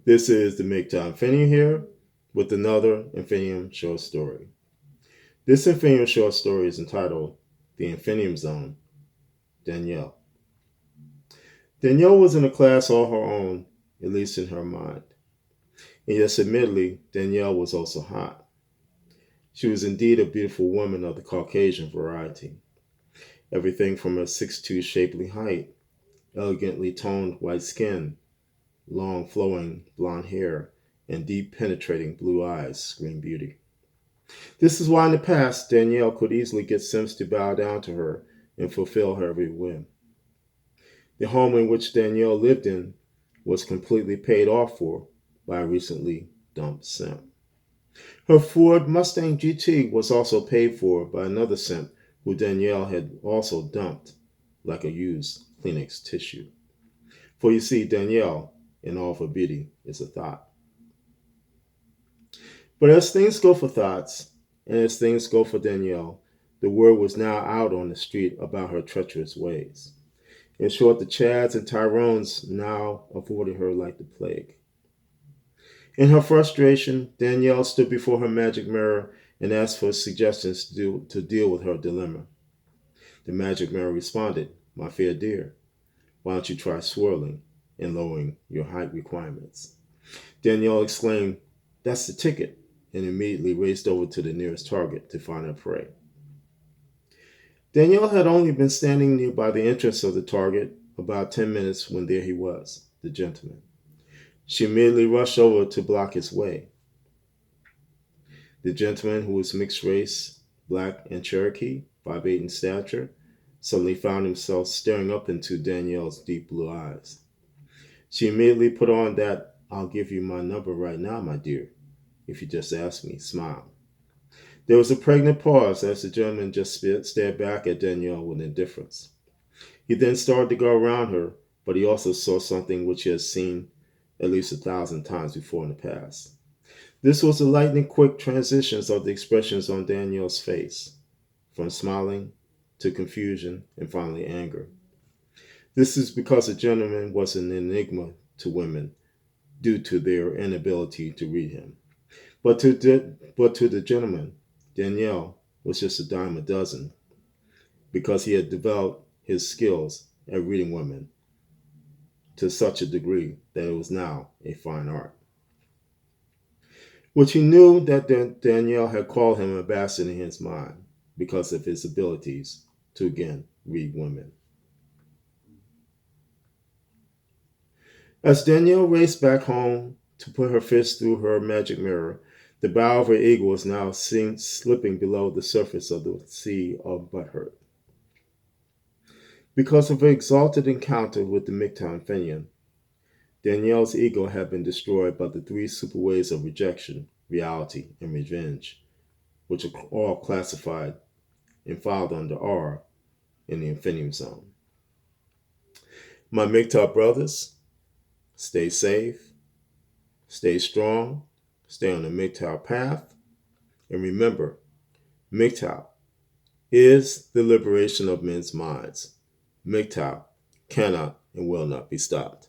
This is the MGTOW Infinium here with another Infinium short story. This Infinium short story is entitled The Infinium Zone, Danelle. Danelle was in a class all her own, at least in her mind. And yes, admittedly, Danelle was also hot. She was indeed a beautiful woman of the Caucasian variety. Everything from her 6'2" shapely height, elegantly toned white skin, long flowing blonde hair, and deep penetrating blue eyes screamed beauty. This is why in the past Danelle could easily get Sims to bow down to her and fulfill her every whim. The home in which Danelle lived in was completely paid off for by a recently dumped Sim. Her Ford Mustang GT was also paid for by another Sim who Danelle had also dumped like a used Kleenex tissue. For you see, Danelle, in all of her beauty, is a thot. But as things go for thots, and as things go for Danelle, the word was now out on the street about her treacherous ways. In short, the Chads and Tyrones now avoided her like the plague. In her frustration, Danelle stood before her magic mirror and asked for suggestions to deal with her dilemma. The magic mirror responded, "My fair dear, why don't you try swirling and lowering your height requirements?" Danelle exclaimed, "That's the ticket," and immediately raced over to the nearest target to find her prey. Danelle had only been standing near by the entrance of the target about 10 minutes when there he was, the gentleman. She immediately rushed over to block his way. The gentleman, who was mixed race, black and Cherokee, 5'8" in stature, suddenly found himself staring up into Danelle's deep blue eyes. She immediately put on that "I'll give you my number right now, my dear, if you just ask me" smile. There was a pregnant pause as the gentleman just stared back at Danelle with indifference. He then started to go around her, but he also saw something which he had seen at least 1,000 times before in the past. This was the lightning quick transitions of the expressions on Danelle's face, from smiling to confusion and finally anger. This is because the gentleman was an enigma to women due to their inability to read him. But to the gentleman, Danelle was just a dime a dozen because he had developed his skills at reading women to such a degree that it was now a fine art. Which he knew that Danelle had called him a bastard in his mind because of his abilities to again read women. As Danelle raced back home to put her fist through her magic mirror, the bow of her eagle was now slipping below the surface of the sea of butthurt. Because of her exalted encounter with the MGTOW Infinium, Danelle's ego had been destroyed by the three super ways of rejection, reality, and revenge, which are all classified and filed under R in the Infinium Zone. My MGTOW brothers, stay safe, stay strong, stay on the MGTOW path, and remember, MGTOW is the liberation of men's minds. MGTOW cannot and will not be stopped.